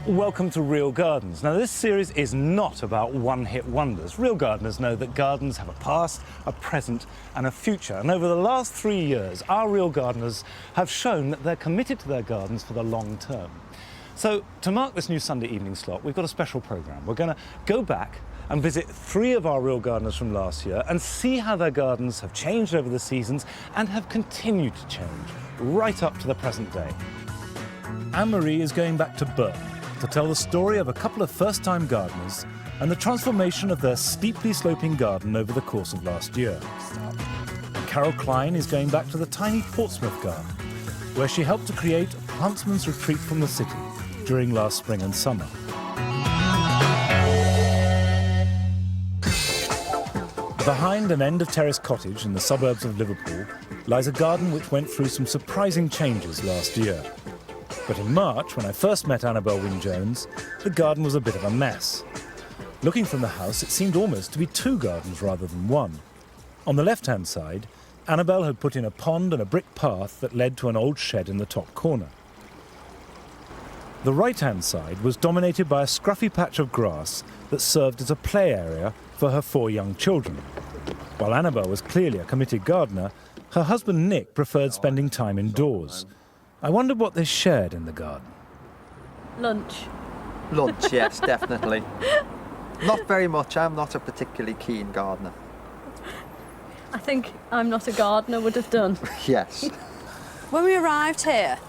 Welcome to Real Gardens. Now, this series is not about one-hit wonders. Real gardeners know that gardens have a past, a present and a future. And over the last 3 years, our real gardeners have shown that they're committed to their gardens for the long term. So, to mark this new Sunday evening slot, we've got a special programme. We're going to go back and visit 3 of our real gardeners from last year and see how their gardens have changed over the seasons and have continued to change right up to the present day. Anne-Marie is going back to Burton to tell the story of a couple of first-time gardeners and the transformation of their steeply sloping garden over the course of last year. Carol Klein is going back to the tiny Portsmouth garden, where she helped to create a plantsman's retreat from the city during last spring and summer. Behind an end-of-terrace cottage in the suburbs of Liverpool lies a garden which went through some surprising changes last year. But in March, when I first met Annabelle Wynne-Jones, the garden was a bit of a mess. Looking from the house, it seemed almost to be 2 gardens rather than 1. On the left-hand side, Annabelle had put in a pond and a brick path that led to an old shed in the top corner. The right-hand side was dominated by a scruffy patch of grass that served as a play area for her 4 young children. While Annabelle was clearly a committed gardener, her husband Nick preferred spending time indoors. I wondered what they shared in the garden. Lunch. Lunch, yes, definitely. Not very much. I'm not a particularly keen gardener. I think I'm not a gardener would have done. Yes. When we arrived here,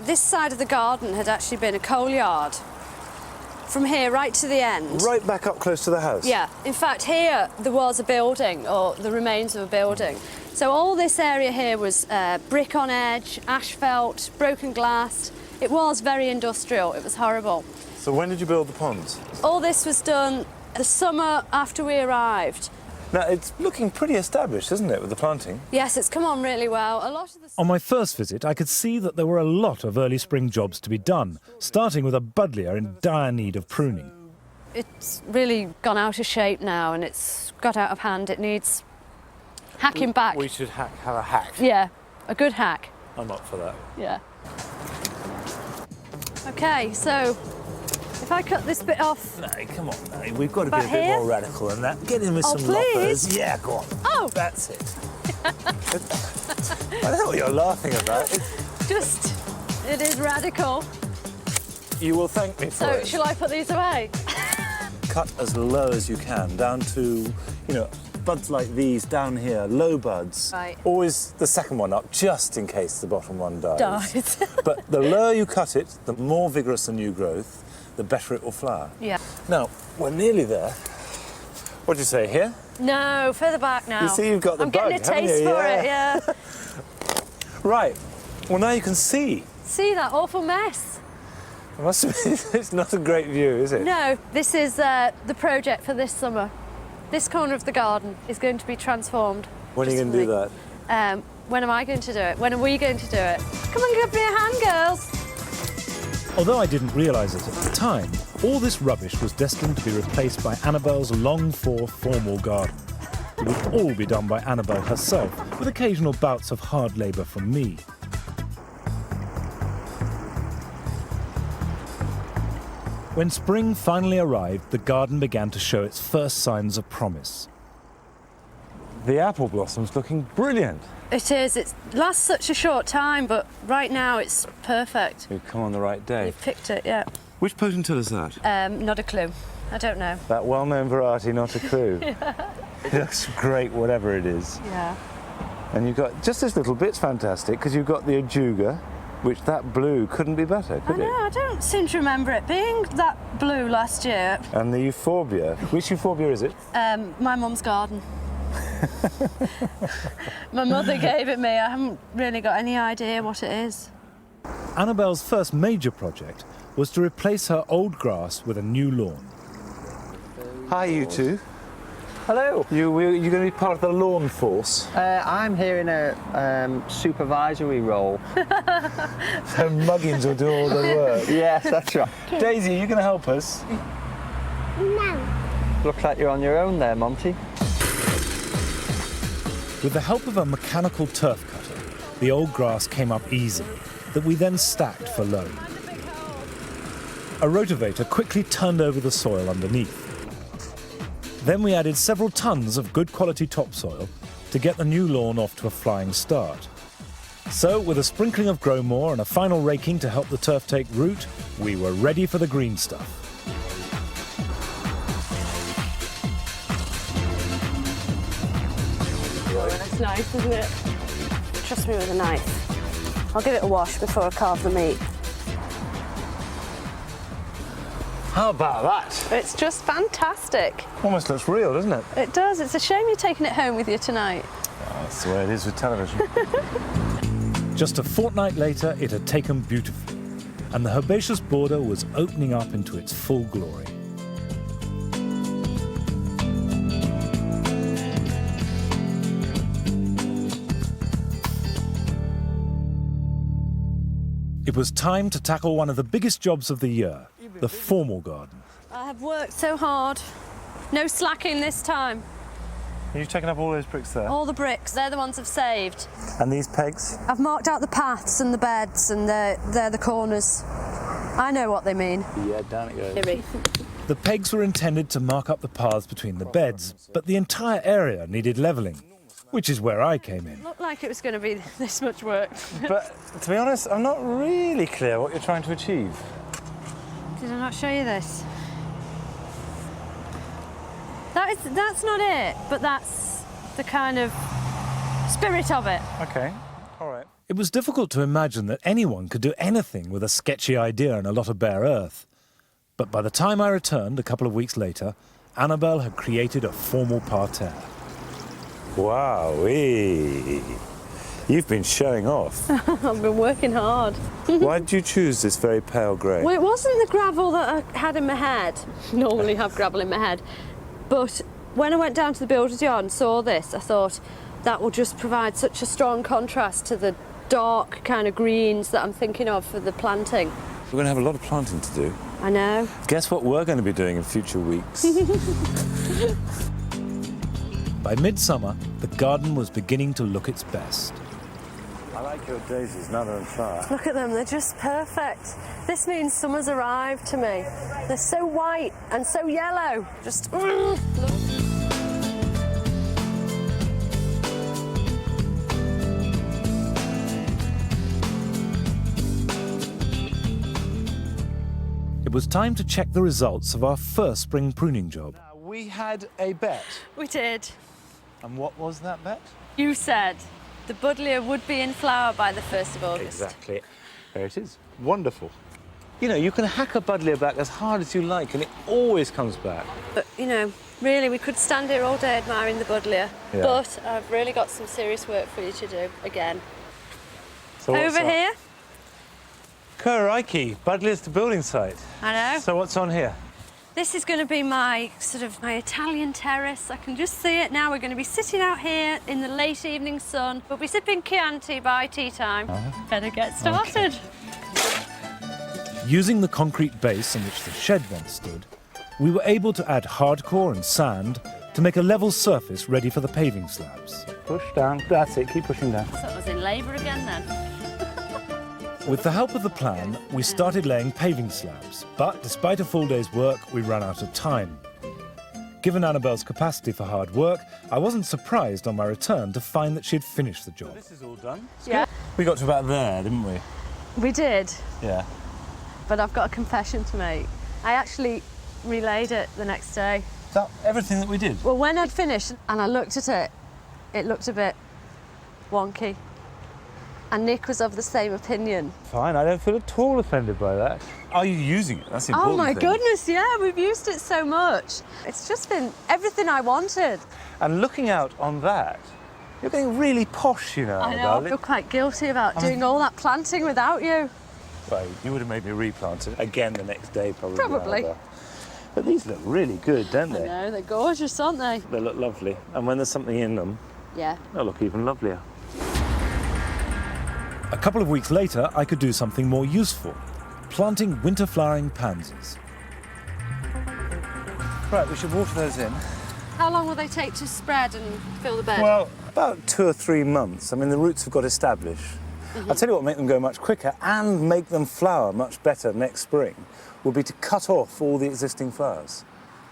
this side of the garden had actually been a coal yard. From here right to the end. Right back up close to the house? Yeah. In fact, here there was a building, or the remains of a building. So all this area here was brick on edge, asphalt, broken glass. It was very industrial. It was horrible. So when did you build the ponds? All this was done the summer after we arrived. Now, it's looking pretty established, isn't it, with the planting? Yes, it's come on really well. A lot of the... On my first visit, I could see that there were a lot of early spring jobs to be done, starting with a buddleia in dire need of pruning. It's really gone out of shape now and it's got out of hand. It needs hacking back. We should have a hack. Yeah, a good hack. I'm up for that. Yeah. OK, so if I cut this bit off... No, come on, no. We've got to be About a bit here? more radical than that. Get in with Oh, some please? loppers. Yeah, go on. Oh! That's it. I don't know what you're laughing about. It is radical. You will thank me for So it. shall I put these away? Cut as low as you can, down to, buds like these down here, low buds. Right. Always the second one up, just in case the bottom one dies. Dies. But the lower you cut it, the more vigorous the new growth, the better it will flower. Yeah. Now, we're nearly there. What do you say, here? No, further back now. You see, you've got the I'm bug, getting a haven't taste you? for it, Yeah. yeah. Right. Well, now you can see. See that awful mess? It must have been, it's not a great view, is it? No, this is the project for this summer. This corner of the garden is going to be transformed. When are you going to do that? When am I going to do it? When are we going to do it? Come and give me a hand, girls. Although I didn't realise it at the time, all this rubbish was destined to be replaced by Annabelle's longed-for formal garden. It would all be done by Annabelle herself, with occasional bouts of hard labour from me. When spring finally arrived, the garden began to show its first signs of promise. The apple blossom's looking brilliant. It is. It lasts such a short time, but right now it's perfect. You've come on the right day. You've picked it, yeah. Which potential is that? Not a clue. I don't know. That well-known variety, not a clue. It looks great, whatever it is. Yeah. And you've got just this little bit's fantastic because you've got the ajuga, which that blue couldn't be better, could it? I don't seem to remember it being that blue last year. And the euphorbia. Which euphorbia is it? My mum's garden. My mother gave it me. I haven't really got any idea what it is. Annabelle's first major project was to replace her old grass with a new lawn. Hi, you two. Hello. You're going to be part of the lawn force. I'm here in a supervisory role. So Muggins will do all the work. Yes, that's right. Daisy, you going to help us? No. Looks like you're on your own there, Monty. With the help of a mechanical turf cutter, the old grass came up easily, that we then stacked for load. a rotavator quickly turned over the soil underneath. Then we added several tons of good quality topsoil to get the new lawn off to a flying start. So, with a sprinkling of Grow More and a final raking to help the turf take root, we were ready for the green stuff. That's nice, isn't it? Trust me with a knife. I'll give it a wash before I carve the meat. How about that? It's just fantastic. Almost looks real, doesn't it? It does. It's a shame you're taking it home with you tonight. Oh, that's the way it is with television. Just a fortnight later, it had taken beautifully, and the herbaceous border was opening up into its full glory. It was time to tackle one of the biggest jobs of the year, the formal garden. I have worked so hard. No slacking this time. You've taken up all those bricks there? All the bricks, they're the ones I've saved. And these pegs? I've marked out the paths and the beds, and they're the corners. I know what they mean. Yeah, down it goes. The pegs were intended to mark up the paths between the beds, but the entire area needed levelling, which is where I came in. It looked like it was going to be this much work. But to be honest, I'm not really clear what you're trying to achieve. Did I not show you this? That's not it, but that's the kind of spirit of it. Okay, all right. It was difficult to imagine that anyone could do anything with a sketchy idea and a lot of bare earth. But by the time I returned a couple of weeks later, Annabelle had created a formal parterre. Wowee! You've been showing off. I've been working hard. Why did you choose this very pale grey? Well, it wasn't the gravel that I had in my head. Normally have gravel in my head. But when I went down to the builder's yard and saw this, I thought that will just provide such a strong contrast to the dark kind of greens that I'm thinking of for the planting. We're going to have a lot of planting to do. I know. Guess what we're going to be doing in future weeks? By midsummer, the garden was beginning to look its best. I like your daisies, now they're in flower. Look at them, they're just perfect. This means summer's arrived to me. They're so white and so yellow. Just, look. It was time to check the results of our first spring pruning job. We had a bet. We did. And what was that bet? You said the buddleia would be in flower by the 1st of August. Exactly. There it is. Wonderful. You know, you can hack a buddleia back as hard as you like and it always comes back. But, you know, really, we could stand here all day admiring the buddleia. Yeah. But I've really got some serious work for you to do again. So what's Over on? here. Crikey, buddleia's the building site. I know. So what's on here? This is going to be my Italian terrace. I can just see it now. We're going to be sitting out here in the late evening sun. We'll be sipping Chianti by tea time. Better get started. Using the concrete base on which the shed once stood, we were able to add hardcore and sand to make a level surface ready for the paving slabs. Push down. That's it. Keep pushing down. So I was in labour again then. With the help of the plan, we started laying paving slabs, but despite a full day's work, we ran out of time. Given Annabelle's capacity for hard work, I wasn't surprised on my return to find that she'd finished the job. This is all done. Yeah. We got to about there, didn't we? We did, Yeah. but I've got a confession to make. I actually relayed it the next day. That everything that we did. Well, when I'd finished and I looked at it, it looked a bit wonky. And Nick was of the same opinion. Fine. I don't feel at all offended by that. Are you using it? That's the important Oh my thing. goodness, yeah, we've used it so much. It's just been everything I wanted. And looking out on that, you're getting really posh, you know. I know, I feel quite guilty about doing all that planting without you. Well, you would have made me replant it again the next day, probably. Probably. Annabelle. But these look really good, don't I they? know, they're gorgeous, aren't they? They look lovely. And when there's something in them, Yeah. they'll look even lovelier. A couple of weeks later, I could do something more useful, planting winter flowering pansies. Right, we should water those in. How long will they take to spread and fill the bed? Well, about 2 or 3 months. I mean, the roots have got established. I'll tell you what will make them go much quicker and make them flower much better next spring will be to cut off all the existing flowers,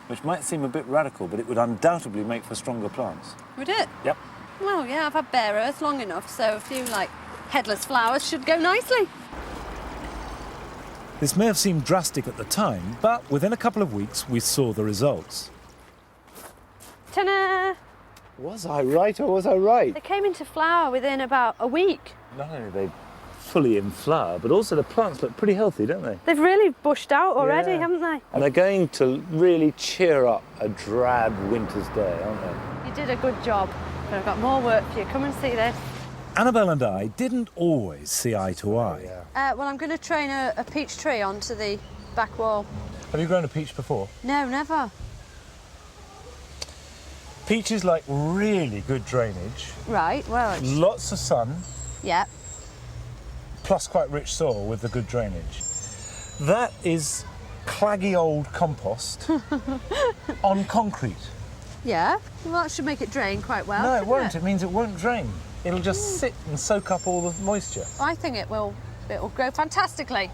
which might seem a bit radical, but it would undoubtedly make for stronger plants. Would it? Yep. Well, yeah, I've had bare earth long enough, so a few, like, headless flowers should go nicely. This may have seemed drastic at the time, but within a couple of weeks we saw the results. Ta-da! Was I right or was I right? They came into flower within about a week. Not only are they fully in flower, but also the plants look pretty healthy, don't they? They've really bushed out already, Yeah. haven't they? And they're going to really cheer up a drab winter's day, aren't they? You did a good job, but I've got more work for you. Come and see this. Annabelle and I didn't always see eye to eye. Well, I'm going to train a peach tree onto the back wall. Have you grown a peach before? No, never. Peaches like really good drainage, Right, well, it's... lots of sun, Yeah. plus quite rich soil with the good drainage. That is claggy old compost on concrete. Yeah? Well, that should make it drain quite well. No, it shouldn't won't. It means it won't drain. It'll just sit and soak up all the moisture. I think it will grow fantastically.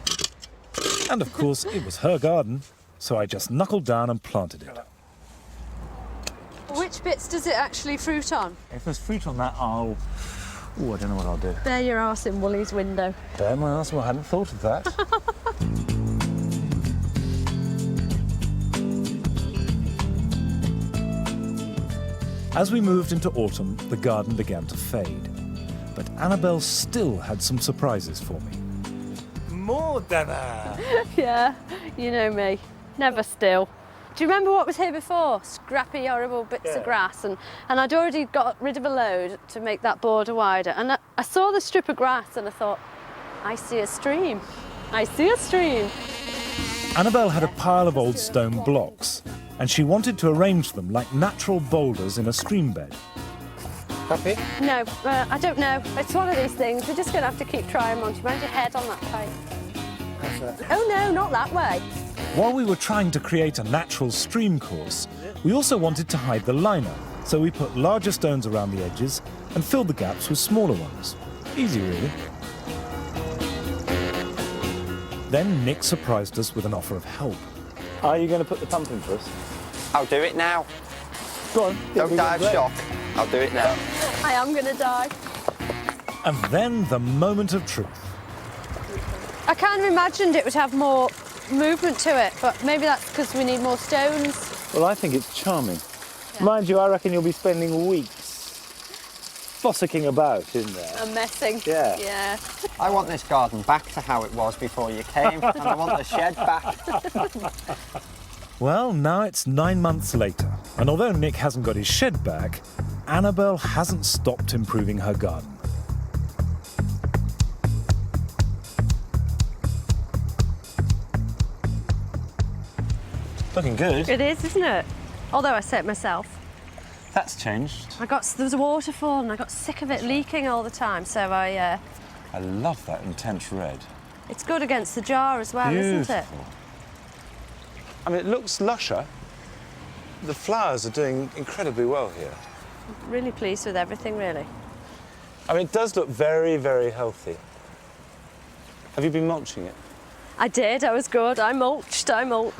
And of course, it was her garden, so I just knuckled down and planted it. Which bits does it actually fruit on? If there's fruit on that, I'll... Ooh, I don't know what I'll do. Bare your arse in Woolly's window. Bare my ass, well, I hadn't thought of that. As we moved into autumn, the garden began to fade. But Annabelle still had some surprises for me. More dinner! Yeah, you know me. Never still. Do you remember what was here before? Scrappy, horrible bits of grass. And I'd already got rid of a load to make that border wider. And I saw the strip of grass and I thought, I see a stream. I see a stream. Annabelle had a pile of old stone blocks, and she wanted to arrange them like natural boulders in a stream bed. Happy? No, I don't know. It's one of these things. We're just going to have to keep trying, Monty. Mind your head on that pipe. Oh, no, not that way. While we were trying to create a natural stream course, we also wanted to hide the liner, so we put larger stones around the edges and filled the gaps with smaller ones. Easy, really. Then Nick surprised us with an offer of help. Are you going to put the pump in for us? I'll do it now. Go on. Don't die of shock. I'll do it now. I am going to die. And then the moment of truth. I kind of imagined it would have more movement to it, but maybe that's because we need more stones. Well, I think it's charming. Mind you, I reckon you'll be spending weeks fossicking about in there. I'm messing. Yeah. Yeah. I want this garden back to how it was before you came, and I want the shed back. Well, now it's 9 months later, and although Nick hasn't got his shed back, Annabelle hasn't stopped improving her garden. Looking good. It is, isn't it? Although I say it myself. That's changed. There was a waterfall and I got sick of it leaking all the time, so I love that intense red. it's good against the jar as well, isn't it? Beautiful. I mean, it looks lusher. The flowers are doing incredibly well here. Really pleased with everything, really. I mean, it does look very, very healthy. Have you been mulching it? I did, I was good. I mulched.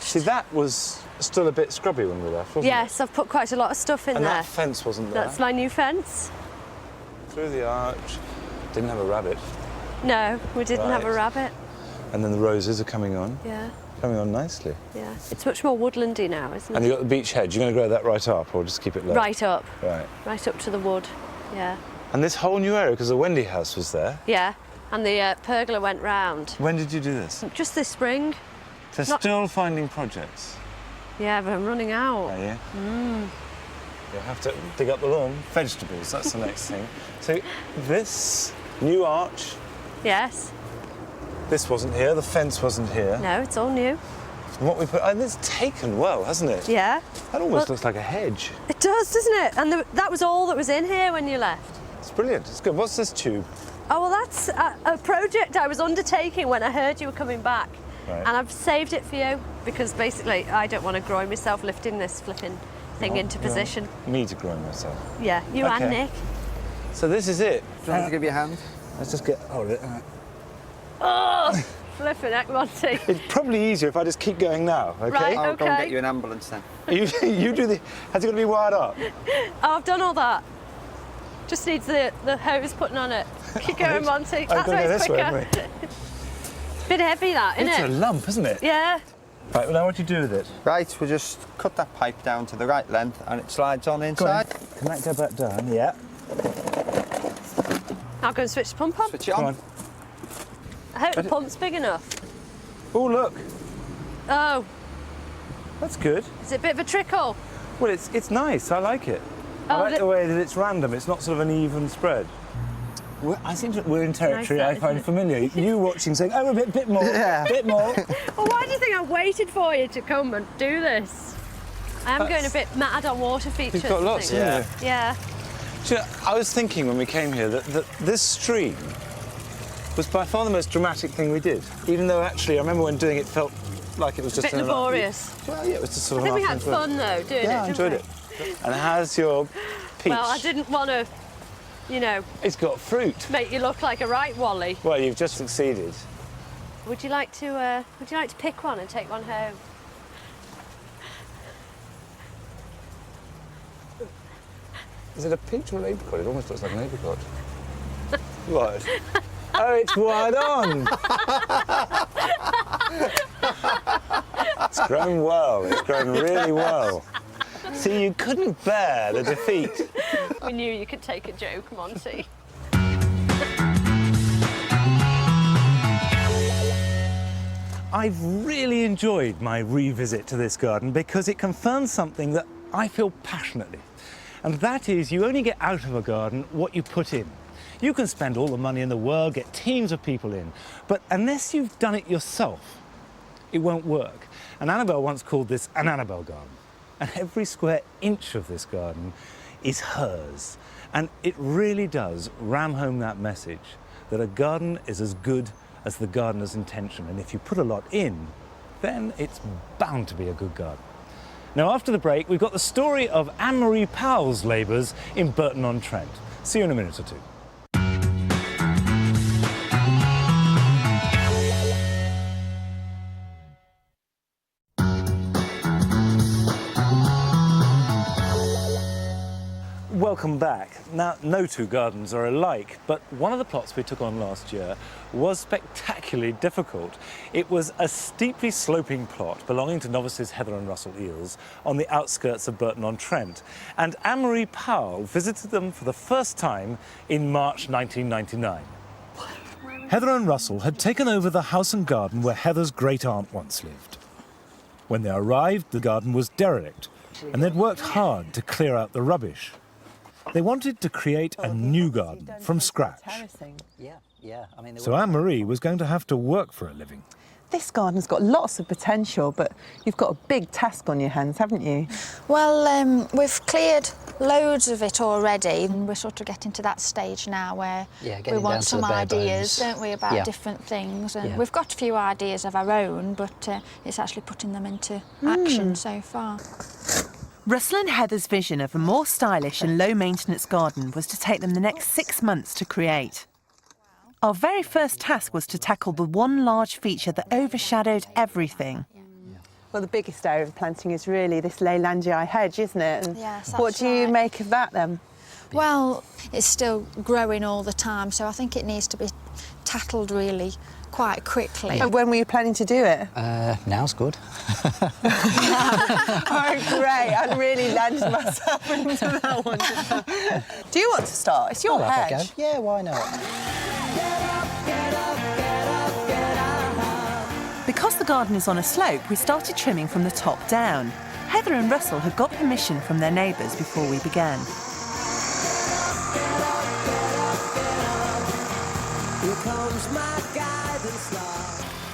See, that was still a bit scrubby when we left, wasn't it? Yes, I've put quite a lot of stuff in And there. that fence wasn't there. That's my new fence. Through the arch. Didn't have a rabbit. No, we didn't have a Right. rabbit. And then the roses are coming on. Yeah, Coming on nicely. yeah. It's much more woodlandy now, isn't And it? you've got the beech hedge. You're going to grow that right up or just keep it low? Right up. Right. Up to the wood. Yeah. And this whole new area, because the Wendy house was there. Yeah. And the pergola went round. When did you do this? Just this spring. They're Not- still finding projects. Yeah, but I'm running out. Are you? You'll have to dig up the lawn. Vegetables, that's the next thing. So this new arch, Yes. this wasn't here, the fence wasn't here. No, it's all new. And what we put, and it's taken well, hasn't it? Yeah. That almost Well- looks like a hedge. It does, doesn't it? And that was all that was in here when you left. It's brilliant, it's good. What's this tube? Oh, well, that's a project I was undertaking when I heard you were coming back. Right. And I've saved it for you because basically I don't want to groin myself lifting this flipping thing into position. Me to grow myself. Yeah, you Okay. and Nick. So this is it. Do you want me to give you a hand? Let's just get hold of it. Oh, flipping heck, Monty. It's probably easier if I just keep going now, okay? Right. I'll go and Okay. get you an ambulance then. You do the... Has it got to be wired up? Oh, I've done all that. Just needs the hose putting on it. Keep going, Monty. That's I've got to why go it's this way, quicker. haven't Bit heavy, that, we? isn't It's a it? lump, isn't it? Yeah. Right, well, now what do you do with it? Right, we'll just cut that pipe down to the right length and it slides on Go on. inside. Can that go back down? Yeah. I'll go and switch the pump on. Switch it Come on. on. I hope the pump's big enough. Oh, look. Oh, That's good. is it a bit of a trickle? Well, it's nice. I like it. I Oh, like the way that it's random. It's not sort of an even spread. We're in territory Nice, I that, find isn't it? familiar. You watching saying, oh, a bit more, Yeah. bit more. Well, why do you think I waited for you to come and do this? I am going a bit mad on water features. You've got I lots, think. haven't you? Yeah. Do you know, I was thinking when we came here that this stream was by far the most dramatic thing we did. Even though actually, I remember when doing it felt like it was A just bit an laborious. Well, yeah, it was just sort I of think we an had afternoon's work. fun though doing it. Yeah, I didn't enjoyed we? it. And how's your peach? Well, I didn't want to, you know, It's got fruit. make you look like a right Wally. Well, you've just succeeded. Would you like to pick one and take one home? Is it a peach or an apricot? It almost looks like an apricot. What? Oh, it's wired on. It's grown well. It's grown really well. See, you couldn't bear the defeat. We knew you could take a joke, Monty. I've really enjoyed my revisit to this garden because it confirms something that I feel passionately. And that is, you only get out of a garden what you put in. You can spend all the money in the world, get teams of people in, but unless you've done it yourself, it won't work. And Annabelle once called this an Annabelle garden. And every square inch of this garden is hers. And it really does ram home that message that a garden is as good as the gardener's intention. And if you put a lot in, then it's bound to be a good garden. Now, after the break, we've got the story of Ann-Marie Powell's labours in Burton-on-Trent. See you in a minute or two. Welcome back. Now, no two gardens are alike, but one of the plots we took on last year was spectacularly difficult. It was a steeply sloping plot belonging to novices Heather and Russell Eales on the outskirts of Burton-on-Trent. And Ann-Marie Powell visited them for the first time in March 1999. Heather and Russell had taken over the house and garden where Heather's great-aunt once lived. When they arrived, the garden was derelict, and they'd worked hard to clear out the rubbish. They wanted to create a new garden from scratch. Yeah. I mean, So Anne-Marie was going to have to work for a living. This garden's got lots of potential, but you've got a big task on your hands, haven't you? Well, we've cleared loads of it already, and we're sort of getting to that stage now where we getting want down to some the bare ideas, bones. don't we, about Yeah. different things. And Yeah. we've got a few ideas of our own, but it's actually putting them into action so far. Russell and Heather's vision of a more stylish and low-maintenance garden was to take them the next 6 months to create. Our very first task was to tackle the one large feature that overshadowed everything. Well, the biggest area of planting is really this Leylandii hedge, isn't it? And Yes, what that's do you right. make of that, then? Well, it's still growing all the time, so I think it needs to be tackled really quite quickly. And when were you planning to do it? now's good. Oh, great. I'd really landed myself into that one. Do you want to start? It's your I'll have a hedge. go. Yeah, why not? Because the garden is on a slope, we started trimming from the top down. Heather and Russell had got permission from their neighbours before we began.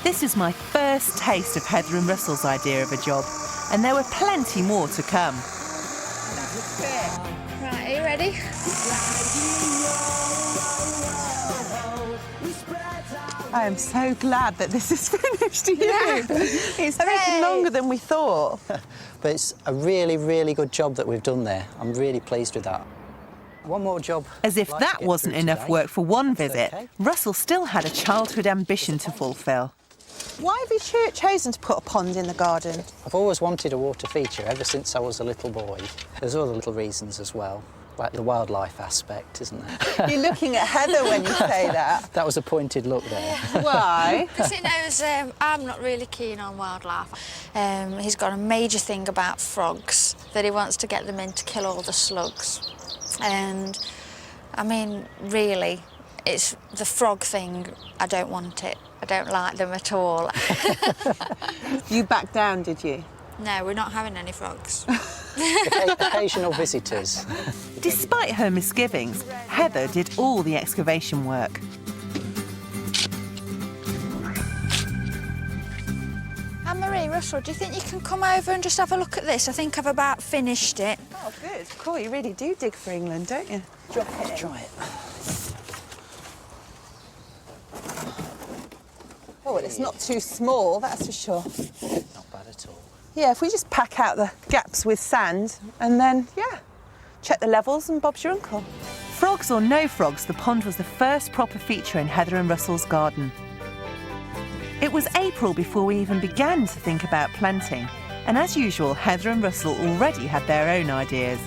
This is my first taste of Heather and Russell's idea of a job, and there were plenty more to come. Right, are you ready? I am so glad that this is finished. It's taken longer than we thought. But it's a really, really good job that we've done there. I'm really pleased with that. One more job. As if I'd like to that get wasn't through enough today. work for one That's visit, okay. Russell still had a childhood ambition to fulfil. Why have you chosen to put a pond in the garden? I've always wanted a water feature ever since I was a little boy. There's other little reasons as well, like the wildlife aspect, isn't there? You're looking at Heather when you say that. That was a pointed look there. Why? Because he knows I'm not really keen on wildlife. He's got a major thing about frogs, that he wants to get them in to kill all the slugs. And, I mean, really, it's the frog thing, I don't want it. I don't like them at all. You backed down, did you? No, we're not having any frogs. Occasional visitors. Despite her misgivings, Heather did all the excavation work. Anne-Marie, Russell, do you think you can come over and just have a look at this? I think I've about finished it. Oh, good. Cool, you really do dig for England, don't you? Drop it in. Try it. Oh, well, it's not too small, that's for sure. Not bad at all. Yeah, if we just pack out the gaps with sand and then, yeah, check the levels and Bob's your uncle. Frogs or no frogs, the pond was the first proper feature in Heather and Russell's garden. It was April before we even began to think about planting, and as usual, Heather and Russell already had their own ideas.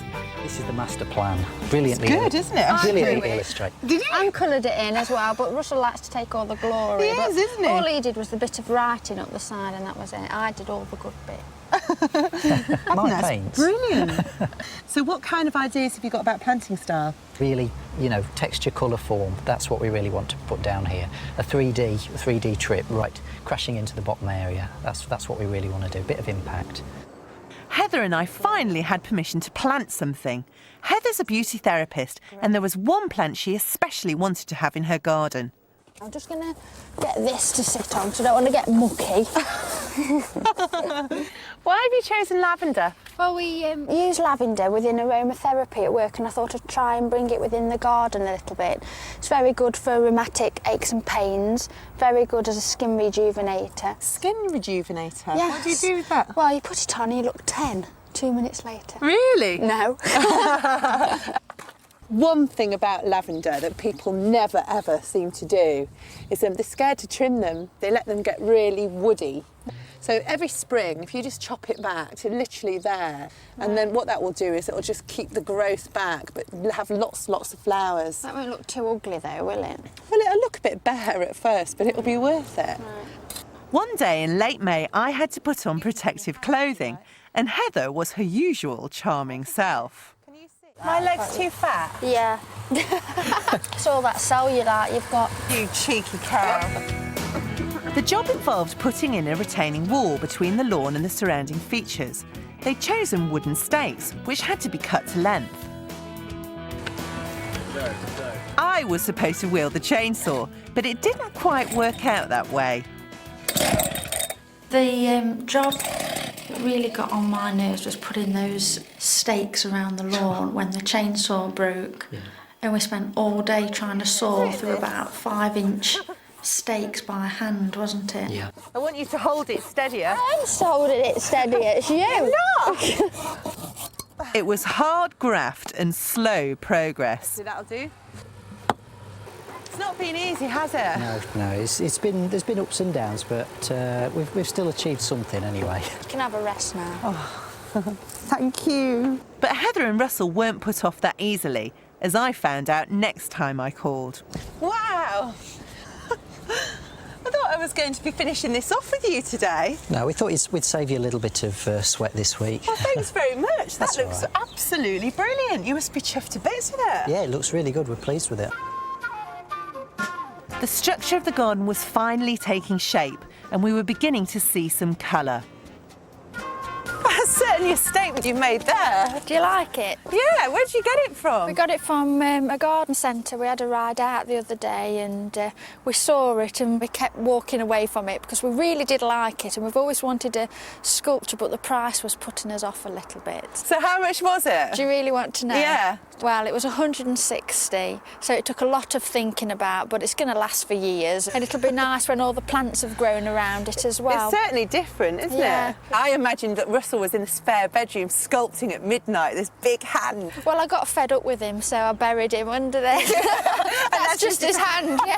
This is the master plan. Brilliantly. It's good, isn't it? Brilliantly illustrated. Did you? And coloured it in as well, but Russell likes to take all the glory. He is, but isn't he? All he did was the bit of writing up the side, and that was it. I did all the good bit. My paints. Brilliant. So what kind of ideas have you got about planting style? Really, you know, texture, colour, form. That's what we really want to put down here. A 3D trip, right, crashing into the bottom area. That's what we really want to do. A bit of impact. Heather and I finally had permission to plant something. Heather's a beauty therapist, and there was one plant she especially wanted to have in her garden. I'm just going to get this to sit on, so I don't want to get mucky. Why have you chosen lavender? Well, we use lavender within aromatherapy at work, and I thought I'd try and bring it within the garden a little bit. It's very good for rheumatic aches and pains, very good as a skin rejuvenator. Skin rejuvenator? Yes. What do you do with that? Well, you put it on and you look 10, 2 minutes later. Really? No. One thing about lavender that people never ever seem to do is they're scared to trim them. They let them get really woody. So every spring, if you just chop it back to literally there, and then what that will do is it will just keep the growth back, but have lots of flowers. That won't look too ugly though, will it? Well, it'll look a bit bare at first, but it'll be worth it. One day in late May, I had to put on protective clothing, and Heather was her usual charming self. My leg's too fat. Yeah. It's all that cellulite you've got. You cheeky cow. The job involved putting in a retaining wall between the lawn and the surrounding features. They'd chosen wooden stakes, which had to be cut to length. I was supposed to wield the chainsaw, but it didn't quite work out that way. The job that really got on my nerves was putting those stakes around the lawn when the chainsaw broke. Yeah. And we spent all day trying to saw through about 5-inch stakes by hand, wasn't it? Yeah. I want you to hold it steadier. I'm holding it steady, it's you. It was hard graft and slow progress. So that'll do. It's not been easy, has it? No. There's been ups and downs, but we've still achieved something anyway. You can have a rest now. Oh, thank you. But Heather and Russell weren't put off that easily, as I found out next time I called. Wow. I thought I was going to be finishing this off with you today. No, we thought we'd save you a little bit of sweat this week. Well, thanks very much. That's That looks all right. absolutely brilliant. You must be chuffed to bits with it. Yeah, it looks really good. We're pleased with it. The structure of the garden was finally taking shape, and we were beginning to see some colour. That's certainly a statement you've made there. Do you like it? Yeah, where'd you get it from? We got it from a garden centre. We had a ride out the other day and we saw it and we kept walking away from it because we really did like it, and we've always wanted a sculpture, but the price was putting us off a little bit. So how much was it? Do you really want to know? Yeah. Well, it was 160, so it took a lot of thinking about, but it's going to last for years. And it'll be nice when all the plants have grown around it as well. It's certainly different, isn't Yeah. it? I imagined that Russell was in the spare bedroom sculpting at midnight, this big hand. Well, I got fed up with him, so I buried him under there. That's just his hand, yeah.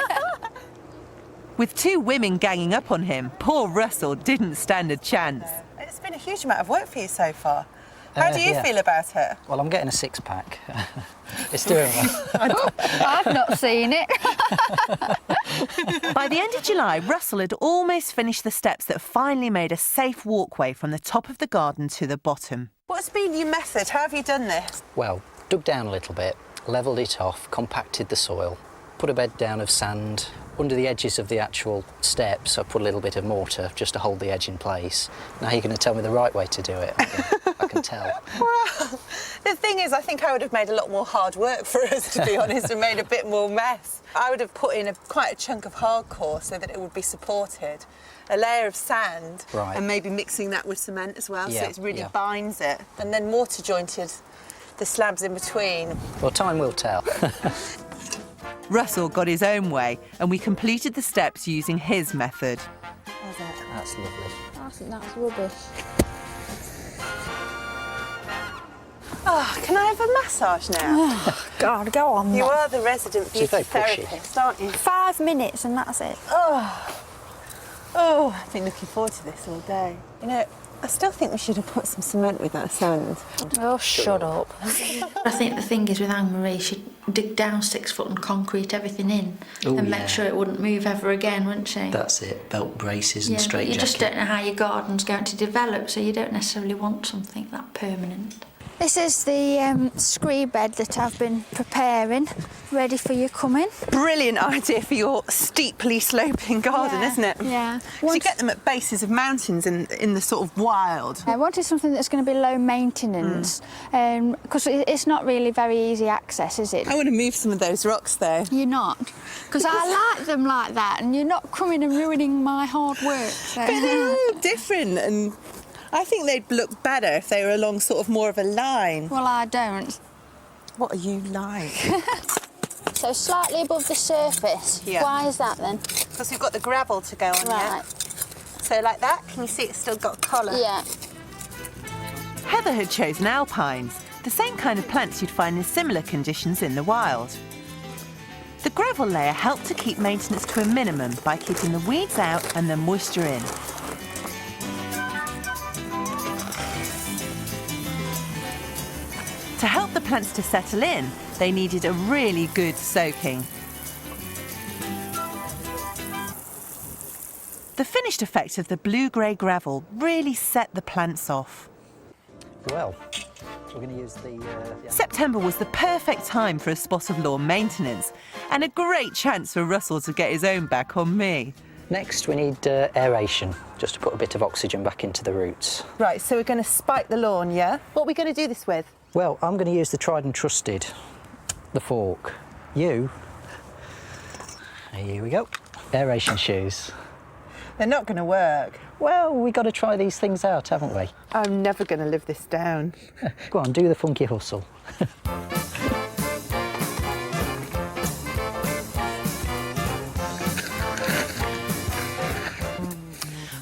With 2 women ganging up on him, poor Russell didn't stand a chance. It's been a huge amount of work for you so far. How do you feel about it? Well, I'm getting a 6-pack. It's doing well. I've not seen it. By the end of July, Russell had almost finished the steps that finally made a safe walkway from the top of the garden to the bottom. What's been your method? How have you done this? Well, dug down a little bit, levelled it off, compacted the soil, put a bed down of sand. Under the edges of the actual steps, I put a little bit of mortar just to hold the edge in place. Now you're going to tell me the right way to do it. I can tell. Well, the thing is, I think I would have made a lot more hard work for us, to be honest, and made a bit more mess. I would have put in quite a chunk of hardcore so that it would be supported, a layer of sand, right, and maybe mixing that with cement as well, yeah, so it really binds it, and then mortar jointed the slabs in between. Well, time will tell. Russell got his own way, and we completed the steps using his method. That's lovely. I think that's rubbish. Oh, can I have a massage now? Oh, God, go on. You are the resident beauty therapist, aren't you? 5 minutes and that's it. Oh, I've been looking forward to this all day. You know, I still think we should have put some cement with that sand. Oh, shut up. I think the thing is with Anne-Marie, she'd dig down 6 foot and concrete everything in and make sure it wouldn't move ever again, wouldn't she? That's it, belt braces and straight but you jacket. just don't know how your garden's going to develop, so you don't necessarily want something that permanent. This is the scree bed that I've been preparing, ready for you coming. Brilliant idea for your steeply sloping garden, isn't it? Yeah. So you get them at bases of mountains in the sort of wild. I wanted something that's going to be low maintenance, because it's not really very easy access, is it? I want to move some of those rocks, though. You're not? Because I like them like that, and you're not coming and ruining my hard work. So. But they're all different, and I think they'd look better if they were along sort of more of a line. Well, I don't. What are you like? So slightly above the surface. Yeah. Why is that then? Because we've got the gravel to go on, Right. So like that, can you see it's still got colour? Yeah. Heather had chosen alpines, the same kind of plants you'd find in similar conditions in the wild. The gravel layer helped to keep maintenance to a minimum by keeping the weeds out and the moisture in. To help the plants to settle in, they needed a really good soaking. The finished effect of the blue-grey gravel really set the plants off. Well, we're going to use the... September was the perfect time for a spot of lawn maintenance, and a great chance for Russell to get his own back on me. Next, we need aeration, just to put a bit of oxygen back into the roots. Right, so we're going to spike the lawn, yeah? What are we going to do this with? Well, I'm going to use the tried and trusted, the fork. You, here we go, aeration shoes. They're not going to work. Well, we've got to try these things out, haven't we? I'm never going to live this down. Go on, do the funky hustle.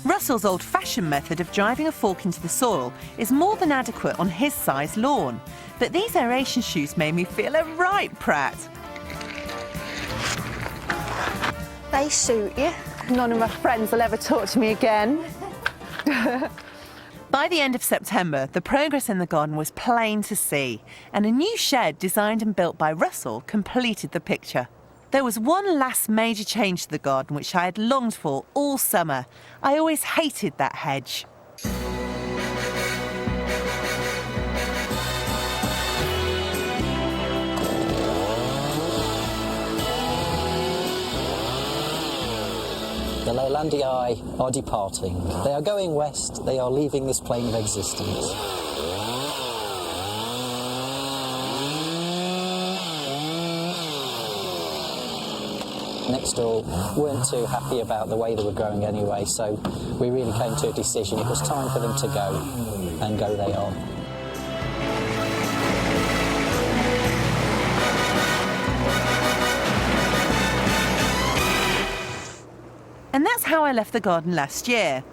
Russell's old-fashioned method of driving a fork into the soil is more than adequate on his size lawn, but these aeration shoes made me feel a right prat. They suit you. None of my friends will ever talk to me again. By the end of September, the progress in the garden was plain to see, and a new shed designed and built by Russell completed the picture. There was one last major change to the garden which I had longed for all summer. I always hated that hedge. The Lowlandii are departing. They are going west, they are leaving this plane of existence. Next door weren't too happy about the way they were growing anyway, so we really came to a decision. It was time for them to go, and go they are. And that's how I left the garden last year.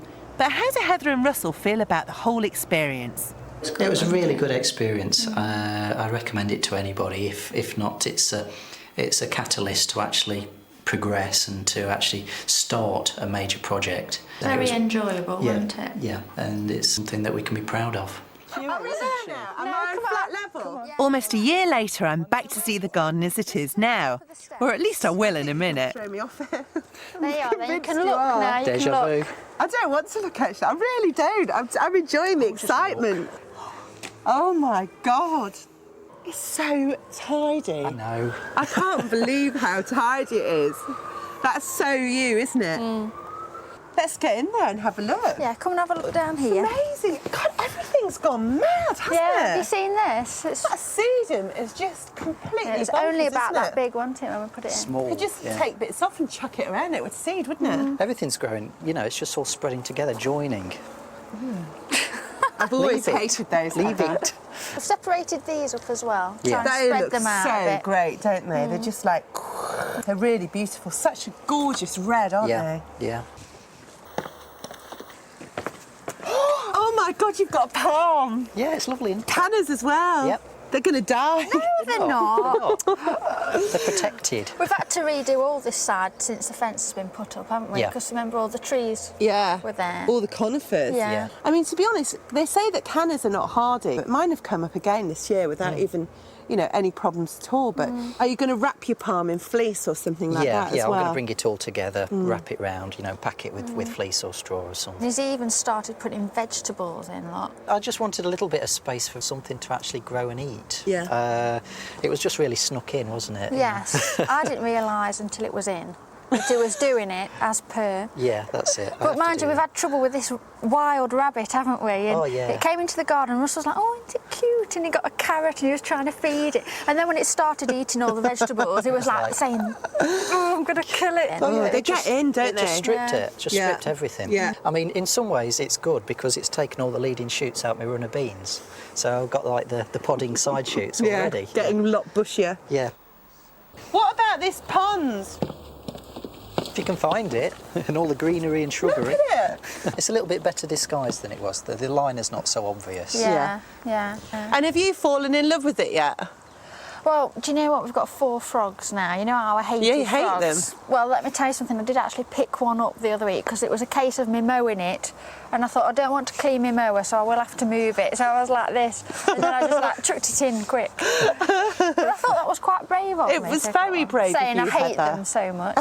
But how do Heather and Russell feel about the whole experience? It was a really good experience. I recommend it to anybody. If not, it's a catalyst to actually progress and to actually start a major project. Very enjoyable, yeah, wasn't it? Yeah, and it's something that we can be proud of. Am I on flat level? Almost a year later, I'm back to see the garden as it is now. Or at least I will in a minute. Throw me off it. There you are, then you can You look are. now, you can Deja look. vu. I don't want to look, actually. I really don't. I'm enjoying the excitement. Oh my God. It's so tidy. I know. I can't believe how tidy it is. That's so you, isn't it? Let's get in there and have a look. Yeah, come and have a look down here. Amazing. God, everything's gone mad, hasn't Yeah, it? have you seen this? It's, That sedum is just completely it's bonkers, only about isn't that it? big, wasn't it, when we put it in? Small. You could just yeah. take bits off and chuck it around. It would seed, wouldn't it? Everything's growing, you know, it's just all spreading together, joining. I've always Leave it. hated those. Leave Heather. it. I've separated these up as well. Yeah. Try and They spread look them out a so bit. great, don't they? They're just like, they're really beautiful. Such a gorgeous red, aren't Yeah, they? yeah. Oh my God, you've got a palm. Yeah, it's lovely. Isn't it? Canners as well. Yep. They're going to die. No, they're not. They're protected. We've had to redo all this side since the fence has been put up, haven't we? Yeah. Because remember all the trees Yeah. were there. All the conifers. Yeah. Yeah. I mean, to be honest, they say that canners are not hardy, but mine have come up again this year without even, you know, any problems at all. But are you going to wrap your palm in fleece or something like Yeah, that yeah, as well? I'm going to bring it all together, wrap it round, you know, pack it with fleece or straw or something. He's even started putting vegetables in, look. I just wanted a little bit of space for something to actually grow and eat. Yeah. It was just really snuck in, wasn't it? Yes, I didn't realise until it was in that it was doing it as per. Yeah, that's it. I have But to mind do you, we've that. had trouble with this wild rabbit, haven't we? And Oh, yeah. it came into the garden and Russell's like, oh, isn't it cute? And he got a carrot and he was trying to feed it. And then when it started eating all the vegetables, he was like saying, oh, I'm going to kill it. Oh, they It just- get in, don't it they? just stripped Yeah. it, just Yeah. stripped everything. Yeah. I mean, in some ways it's good because it's taken all the leading shoots out my runner beans. So I've got like the podding side shoots already. Getting a lot bushier. Yeah. What about this pond? If you can find it, and all the greenery and shrubbery. Look at it. It's a little bit better disguised than it was. The line is not so obvious. Yeah. And have you fallen in love with it yet? Well, do you know what? We've got 4 frogs now. You know how I hate Yeah, you hate frogs? them. Well, let me tell you something. I did actually pick one up the other week because it was a case of me mowing it. And I thought, I don't want to clean my mower, so I will have to move it. So I was like this. And then I just like chucked it in quick. But I thought that was quite brave of me. It was to very go on, brave of saying you, I hate Heather. them so much.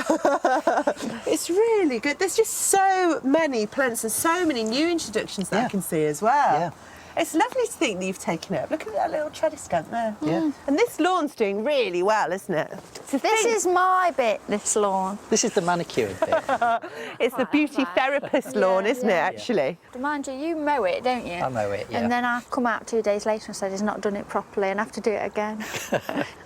It's really good. There's just so many plants and so many new introductions that I Yeah. can see as well. Yeah. It's lovely to think that you've taken it up. Look at that little Tredescant there. Yeah. And this lawn's doing really well, isn't it? To This think is my bit, this lawn. This is the manicured bit. it's the beauty therapist lawn, isn't it, actually? Mind you, you mow it, don't you? I mow it, yeah. And then I come out 2 days later and said he's not done it properly and have to do it again.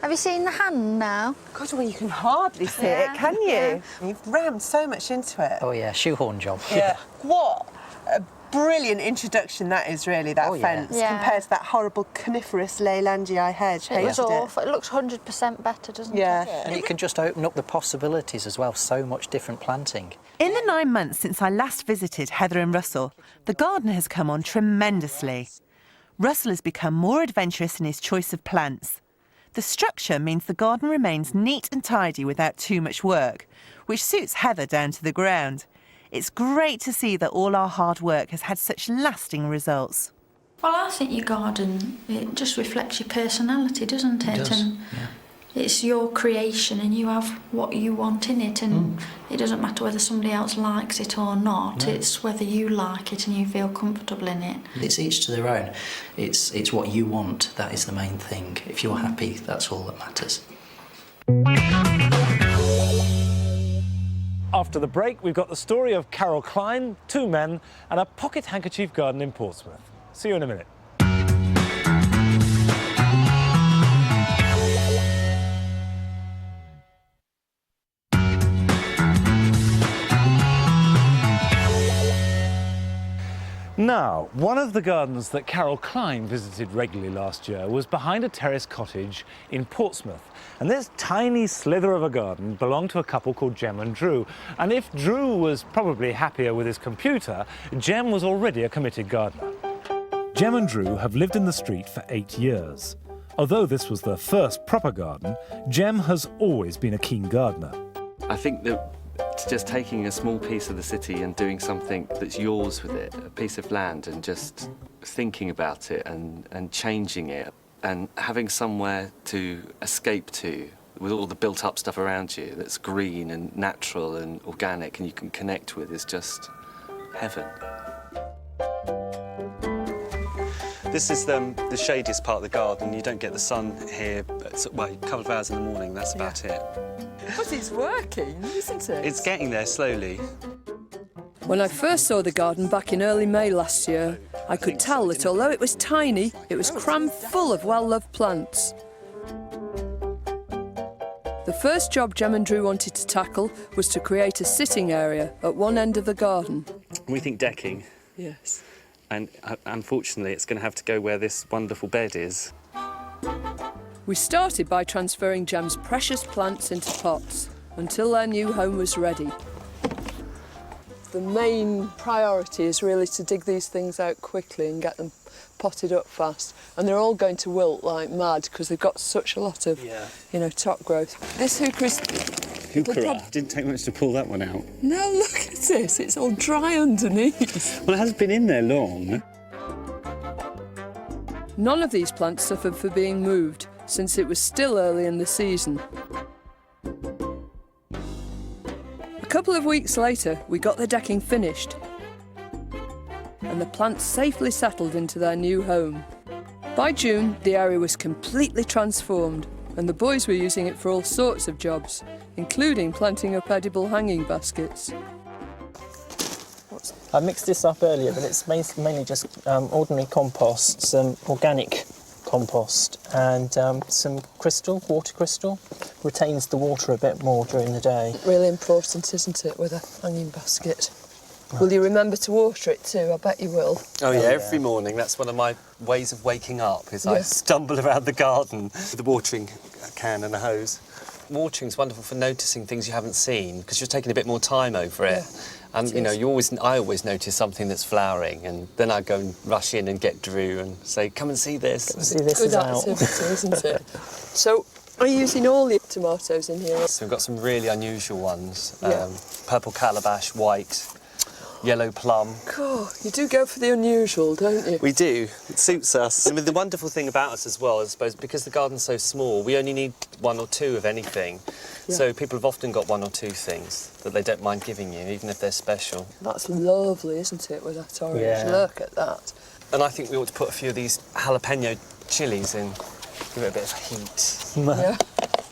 Have you seen the hand now? God, well, you can hardly see Yeah, it, can you? yeah. You've rammed so much into it. Oh yeah, shoehorn job. Yeah. What a brilliant introduction that is, really, that Oh, yeah. fence, Yeah. compared to that horrible coniferous Leylandii hedge. It was Hated awful. It looks 100% better, doesn't Yeah. it? And it can just open up the possibilities as well, so much different planting. In the 9 months since I last visited Heather and Russell, the garden has come on tremendously. Russell has become more adventurous in his choice of plants. The structure means the garden remains neat and tidy without too much work, which suits Heather down to the ground. It's great to see that all our hard work has had such lasting results. Well, I think your garden, it just reflects your personality, doesn't it? It does, And yeah. it's your creation and you have what you want in it, and it doesn't matter whether somebody else likes it or not. No. It's whether you like it and you feel comfortable in it. It's each to their own. It's what you want, that is the main thing. If you're happy, that's all that matters. After the break, we've got the story of Carol Klein, 2 men, and a pocket handkerchief garden in Portsmouth. See you in a minute. Now, one of the gardens that Carol Klein visited regularly last year was behind a terrace cottage in Portsmouth. And this tiny slither of a garden belonged to a couple called Jem and Drew. And if Drew was probably happier with his computer, Jem was already a committed gardener. Jem and Drew have lived in the street for 8 years. Although this was their first proper garden, Jem has always been a keen gardener. I think that just taking a small piece of the city and doing something that's yours with it, a piece of land, and just thinking about it and changing it and having somewhere to escape to with all the built-up stuff around you that's green and natural and organic and you can connect with is just heaven. This is the shadiest part of the garden. You don't get the sun here, well, a couple of hours in the morning, that's about it. But it's working, isn't it? It's getting there slowly. When I first saw the garden back in early May last year, I could tell that although it was tiny, it was crammed full of well-loved plants. The first job Jem and Drew wanted to tackle was to create a sitting area at one end of the garden. We think decking. Yes. And unfortunately, it's going to have to go where this wonderful bed is. We started by transferring Jem's precious plants into pots until their new home was ready. The main priority is really to dig these things out quickly and get them potted up fast. And they're all going to wilt like mad because they've got such a lot of, you know, top growth. This hooker is... Hooker, didn't take much to pull that one out. No, look at this, it's all dry underneath. Well, it hasn't been in there long. None of these plants suffered for being moved, since it was still early in the season. A couple of weeks later, we got the decking finished, and the plants safely settled into their new home. By June, the area was completely transformed, and the boys were using it for all sorts of jobs, including planting up edible hanging baskets. I mixed this up earlier, but it's mainly just ordinary compost, some organic compost and some water crystal. Retains the water a bit more during the day. Really important, isn't it, with a hanging basket? Right. Will you remember to water it too? I bet you will. Oh yeah, every morning. That's one of my ways of waking up, is I stumble around the garden with a watering can and a hose. Watering's wonderful for noticing things you haven't seen, because you're taking a bit more time over it. And you know, I always notice something that's flowering, and then I go and rush in and get Drew and say, "Come and see this." Come and see this. Good activity, isn't it? So, are you using all the tomatoes in here? So we've got some really unusual ones: purple calabash, white, yellow plum. God, you do go for the unusual, don't you? We do. It suits us. I mean, the wonderful thing about us as well, I suppose, because the garden's so small, we only need one or two of anything. Yeah. So people have often got one or two things that they don't mind giving you, even if they're special. That's lovely, isn't it, with that orange? Yeah. Look at that. And I think we ought to put a few of these jalapeno chilies in, give it a bit of heat. Yeah.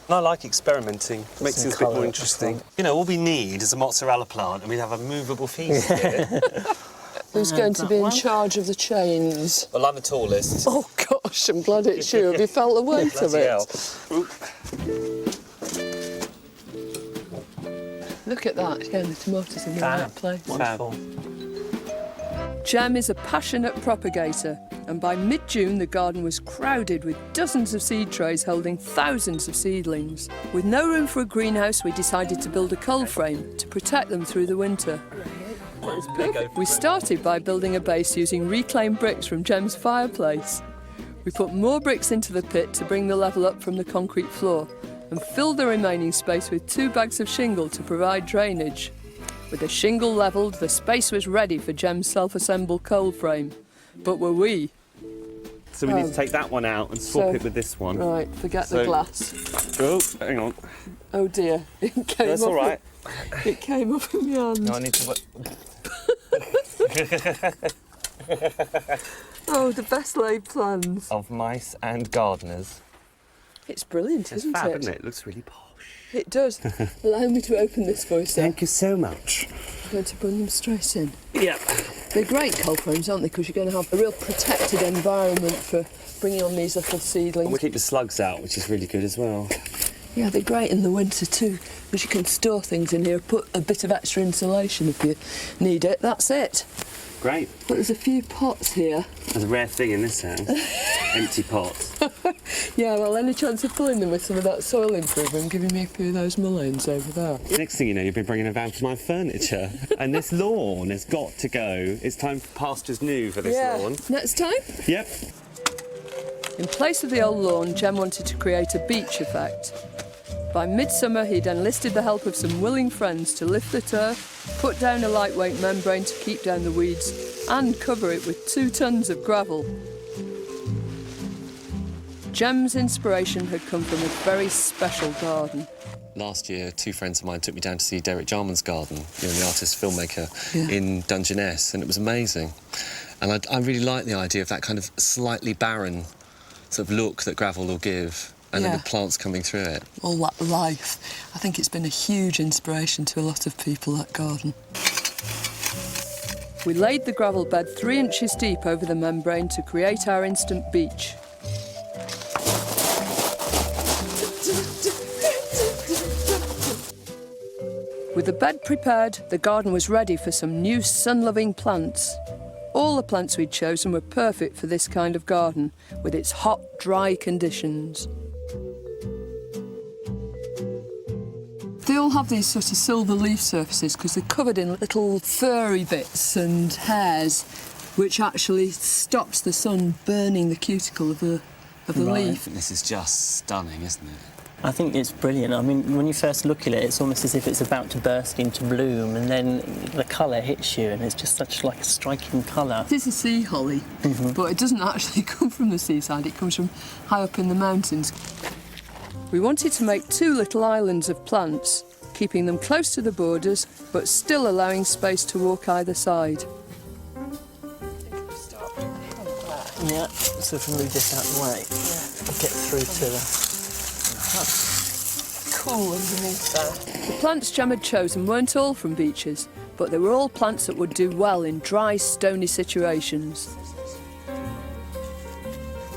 And I like experimenting, makes things a bit more interesting. You know, all we need is a mozzarella plant and we'd have a movable feast here. Who's going to be in charge of the chains? Well, I'm the tallest. Oh gosh, I'm glad it's you. Have you felt the weight of it? Look at that, again, the tomatoes in the right place. Wonderful. Jem is a passionate propagator, and by mid-June the garden was crowded with dozens of seed trays holding thousands of seedlings. With no room for a greenhouse, we decided to build a cold frame to protect them through the winter. We started by building a base using reclaimed bricks from Jem's fireplace. We put more bricks into the pit to bring the level up from the concrete floor, and filled the remaining space with 2 bags of shingle to provide drainage. With the shingle levelled, the space was ready for Jem's self-assembled cold frame. But were we? So we need to take that one out and swap it with this one. Right, forget the glass. Oh, hang on. Oh dear, it came That's up. all right. It came up in my hand. No, I need to... Oh, the best laid plans. Of mice and gardeners. It's brilliant, It's isn't fab, it? isn't it? It looks really posh. It does. Allow me to open this for you, sir. Thank you so much. I'm going to bring them straight in. Yeah. They're great cold frames, aren't they? Because you're going to have a real protected environment for bringing on these little seedlings. And we keep the slugs out, which is really good as well. Yeah, they're great in the winter too, because you can store things in here, put a bit of extra insulation if you need it. That's it. Great. But there's a few pots here. That's a rare thing in this house. Empty pots. Yeah, well, any chance of filling them with some of that soil improvement, giving me a few of those mulleins over there. Next thing you know, you've been bringing about my furniture. And this lawn has got to go. It's time for pastures new for this lawn. Next time? Yep. In place of the old lawn, Jem wanted to create a beach effect. By midsummer, he'd enlisted the help of some willing friends to lift the turf, put down a lightweight membrane to keep down the weeds, and cover it with 2 tons of gravel. Jem's inspiration had come from a very special garden. Last year, 2 friends of mine took me down to see Derek Jarman's garden, you know, the artist-filmmaker in Dungeness, and it was amazing. And I really like the idea of that kind of slightly barren sort of look that gravel will give. And then the plants coming through it. All that life. I think it's been a huge inspiration to a lot of people, that garden. We laid the gravel bed 3 inches deep over the membrane to create our instant beach. With the bed prepared, the garden was ready for some new sun-loving plants. All the plants we'd chosen were perfect for this kind of garden, with its hot, dry conditions. They all have these sort of silver leaf surfaces because they're covered in little furry bits and hairs, which actually stops the sun burning the cuticle of the leaf. I think this is just stunning, isn't it? I think it's brilliant. I mean, when you first look at it, it's almost as if it's about to burst into bloom, and then the colour hits you, and it's just such like a striking colour. It is a sea holly, but it doesn't actually come from the seaside. It comes from high up in the mountains. We wanted to make 2 little islands of plants, keeping them close to the borders, but still allowing space to walk either side. Yeah, so if we move this out of the way, we'll get through to the... Cool underneath there. The plants Jem had chosen weren't all from beaches, but they were all plants that would do well in dry, stony situations.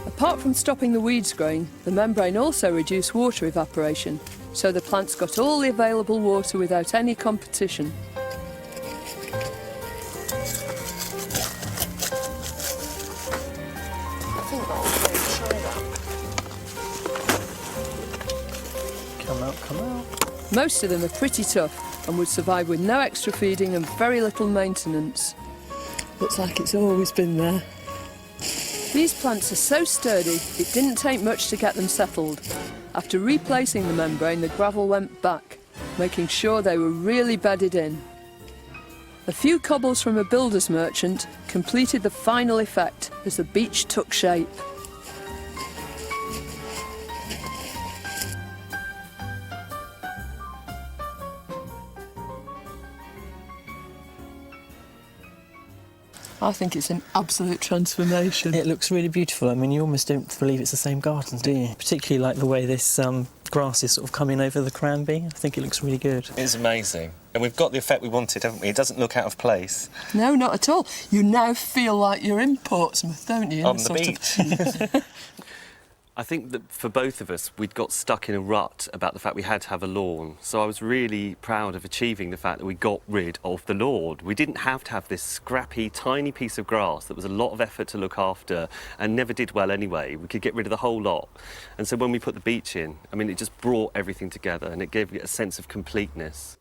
Apart from stopping the weeds growing, the membrane also reduced water evaporation, so the plants got all the available water without any competition. Come out. Most of them are pretty tough and would survive with no extra feeding and very little maintenance. Looks like it's always been there. These plants are so sturdy, it didn't take much to get them settled. After replacing the membrane, the gravel went back, making sure they were really bedded in. A few cobbles from a builder's merchant completed the final effect as the beach took shape. I think it's an absolute transformation. It looks really beautiful. I mean, you almost don't believe it's the same garden, do you? Particularly like the way this grass is sort of coming over the cranberry. I think it looks really good. It's amazing. And we've got the effect we wanted, haven't we? It doesn't look out of place. No, not at all. You now feel like you're in Portsmouth, don't you? On the beach. I think that for both of us, we'd got stuck in a rut about the fact we had to have a lawn. So I was really proud of achieving the fact that we got rid of the lawn. We didn't have to have this scrappy, tiny piece of grass that was a lot of effort to look after and never did well anyway. We could get rid of the whole lot. And so when we put the beach in, I mean, it just brought everything together and it gave it a sense of completeness.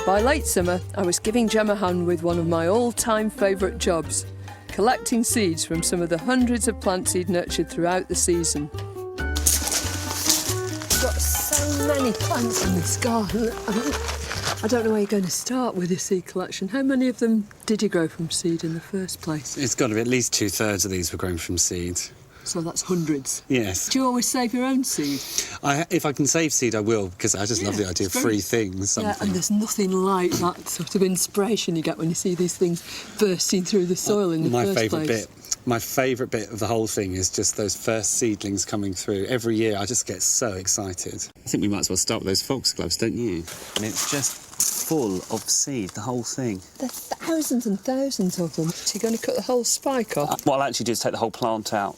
By late summer, I was giving Jem a hand with one of my all-time favourite jobs, collecting seeds from some of the hundreds of plants he'd nurtured throughout the season. We've got so many plants in this garden. I don't know where you're going to start with your seed collection. How many of them did you grow from seed in the first place? It's got to be at least 2/3 of these were grown from seed. So that's hundreds. Yes. Do you always save your own seed? If I can save seed, I will, because I just love the idea of free things. Yeah, and there's nothing like that sort of inspiration you get when you see these things bursting through the soil in the first place. My favourite bit of the whole thing is just those first seedlings coming through. Every year, I just get so excited. I think we might as well start with those foxgloves, don't you? And it's just full of seed, the whole thing. There's thousands and thousands of them. So you're going to cut the whole spike off? What I'll actually do is take the whole plant out.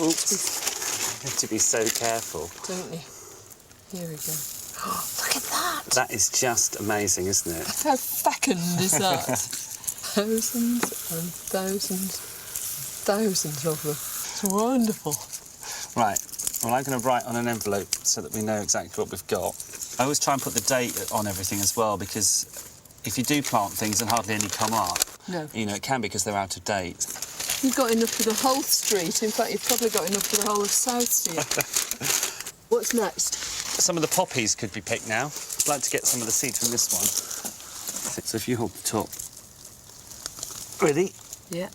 Oops. You have to be so careful. Don't you? Here we go. Oh, look at that! That is just amazing, isn't it? How fecund is that? Thousands and thousands of them. It's wonderful. Right, well, I'm going to write on an envelope so that we know exactly what we've got. I always try and put the date on everything as well, because if you do plant things and hardly any come up, no. You know, it can be because they're out of date. You've got enough for the whole street. In fact, you've probably got enough for the whole of Southsea. What's next? Some of the poppies could be picked now. I'd like to get some of the seeds from this one. So if you hold the top. Ready? Yeah.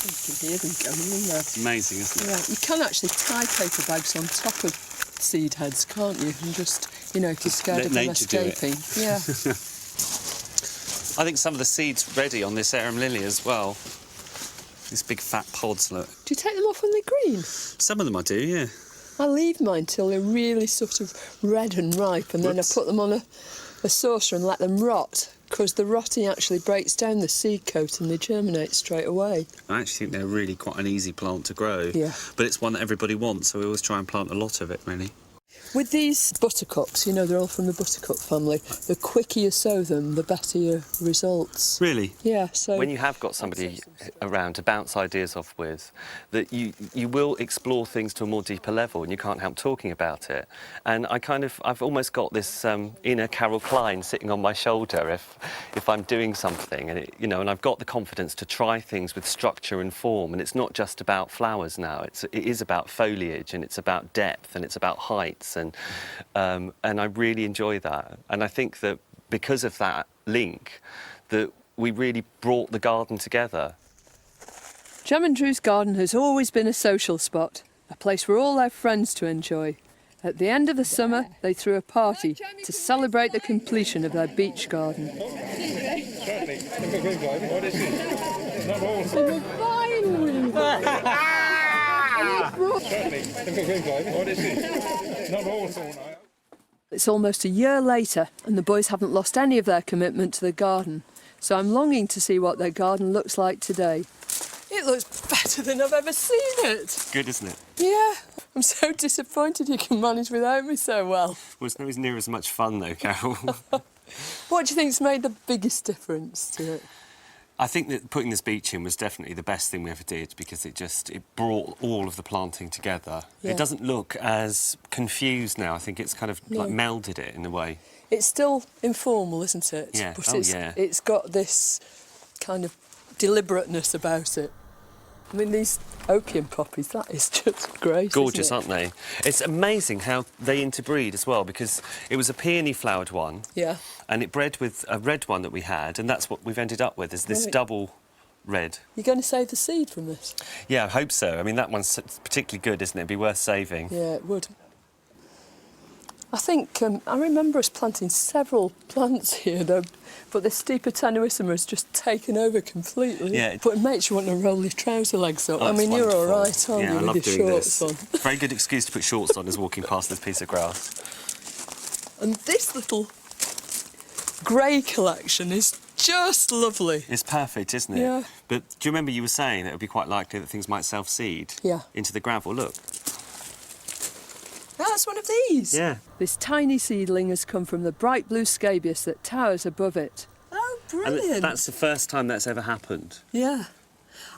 You can hear them going in there. It's amazing, isn't it? Yeah, you can actually tie paper bags on top of seed heads, can't you? And just, you know, if you're scared of them escaping. Yeah. I think some of the seeds ready on this arum lily as well. These big fat pods, look. Do you take them off when they're green? Some of them I do, yeah. I leave mine till they're really sort of red and ripe, and then I put them on a saucer and let them rot, because the rotting actually breaks down the seed coat and they germinate straight away. I actually think they're really quite an easy plant to grow. Yeah. But it's one that everybody wants, so we always try and plant a lot of it, really. With these buttercups, you know, they're all from the buttercup family, the quicker you sow them, the better your results. Really? Yeah, so... When you have got somebody around to bounce ideas off with, that you will explore things to a more deeper level and you can't help talking about it. And I've almost got this inner Carol Klein sitting on my shoulder if I'm doing something, and and I've got the confidence to try things with structure and form, and it's not just about flowers now, it is about foliage, and it's about depth, and it's about heights, and I really enjoy that. And I think that because of that link, that we really brought the garden together. Jem and Drew's garden has always been a social spot, a place for all their friends to enjoy. At the end of the summer, they threw a party to celebrate the completion of their beach garden. It's almost a year later, and the boys haven't lost any of their commitment to the garden, so I'm longing to see what their garden looks like today. It looks better than I've ever seen it. Good, isn't it? Yeah. I'm so disappointed you can manage without me so well. Well, it's nowhere near as much fun, though, Carol. What do you think's made the biggest difference to it? I think that putting this beach in was definitely the best thing we ever did, because it brought all of the planting together. Yeah. It doesn't look as confused now. I think it's kind of like melded it in a way. It's still informal, isn't it? Yeah. But yeah. It's got this kind of deliberateness about it. I mean, these opium poppies, that is just great. Gorgeous, isn't it? aren't they? It's amazing how they interbreed as well, because it was a peony flowered one. Yeah. And it bred with a red one that we had, and that's what we've ended up with, is this double red. You're going to save the seed from this? Yeah, I hope so. I mean, that one's particularly good, isn't it? It'd be worth saving. Yeah, it would. I think, I remember us planting several plants here, though, but the steeper tenuissima has just taken over completely. Yeah. But it makes you want to roll your trouser legs up. Oh, I mean, you're all wonderful. right, aren't Yeah, you, I love with your doing shorts this. on? Very good excuse to put shorts on is walking past this piece of grass. And this little grey collection is just lovely. It's perfect, isn't it? Yeah. But do you remember you were saying that it would be quite likely that things might self-seed into the gravel? Look. That's one of these. Yeah. This tiny seedling has come from the bright blue scabious that towers above it. Oh, brilliant. And that's the first time that's ever happened. Yeah.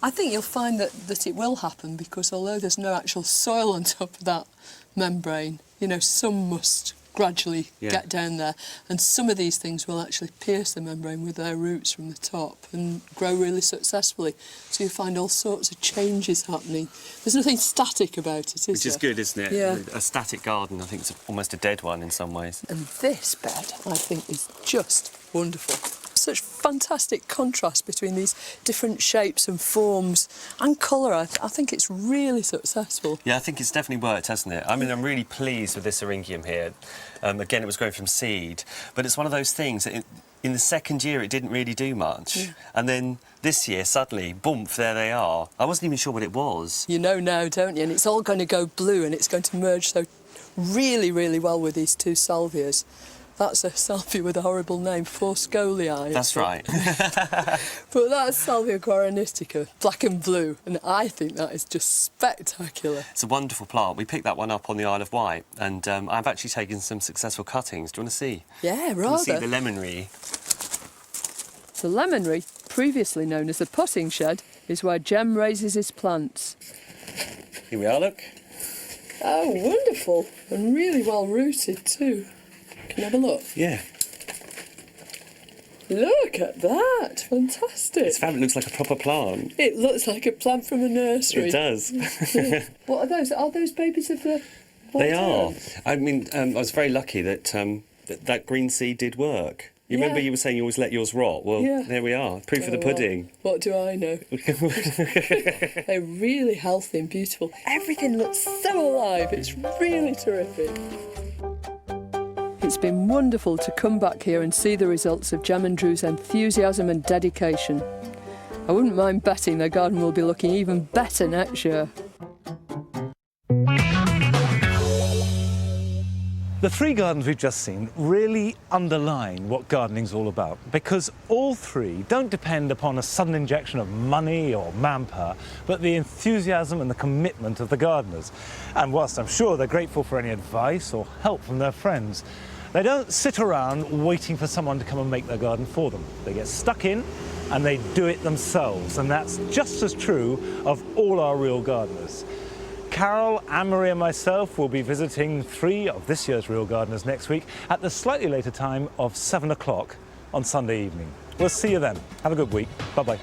I think you'll find that it will happen, because although there's no actual soil on top of that membrane, you know, some must gradually get down there, and some of these things will actually pierce the membrane with their roots from the top and grow really successfully. So you find all sorts of changes happening. There's nothing static about it, is there? Which is good, isn't it? Yeah. A static garden, I think, is almost a dead one in some ways. And this bed, I think, is just wonderful. Such fantastic contrast between these different shapes and forms and colour. I think it's really successful. Yeah, I think it's definitely worked, hasn't it? I mean, I'm really pleased with this syringium here. Again, it was grown from seed, but it's one of those things that in the second year it didn't really do much. Yeah. And then this year, suddenly, boom, there they are. I wasn't even sure what it was. You know now, don't you? And it's all going to go blue, and it's going to merge so really, really well with these two salvias. That's a salvia with a horrible name, Forscolii. That's right. But that's Salvia guaranistica, black and blue, and I think that is just spectacular. It's a wonderful plant. We picked that one up on the Isle of Wight, and I've actually taken some successful cuttings. Do you want to see? Yeah, Do you want to rather. see the lemonry? The lemonry, previously known as the potting shed, is where Jem raises his plants. Here we are, look. Oh, wonderful, and really well rooted too. Can you have a look? Yeah. Look at that, fantastic. This fabric looks like a proper plant. It looks like a plant from a nursery. It does. What are those? Are those babies of the... They are. I mean, I was very lucky that that green seed did work. You remember you were saying you always let yours rot? Well, there we are. Proof of the pudding. Well, what do I know? They're really healthy and beautiful. Everything looks so alive. It's really terrific. It's been wonderful to come back here and see the results of Jem and Drew's enthusiasm and dedication. I wouldn't mind betting their garden will be looking even better next year. The three gardens we've just seen really underline what gardening's all about, because all three don't depend upon a sudden injection of money or manpower, but the enthusiasm and the commitment of the gardeners. And whilst I'm sure they're grateful for any advice or help from their friends, they don't sit around waiting for someone to come and make their garden for them. They get stuck in and they do it themselves, and that's just as true of all our real gardeners. Carol, Anne-Marie and myself will be visiting 3 of this year's Real Gardeners next week at the slightly later time of 7 o'clock on Sunday evening. We'll see you then. Have a good week. Bye-bye.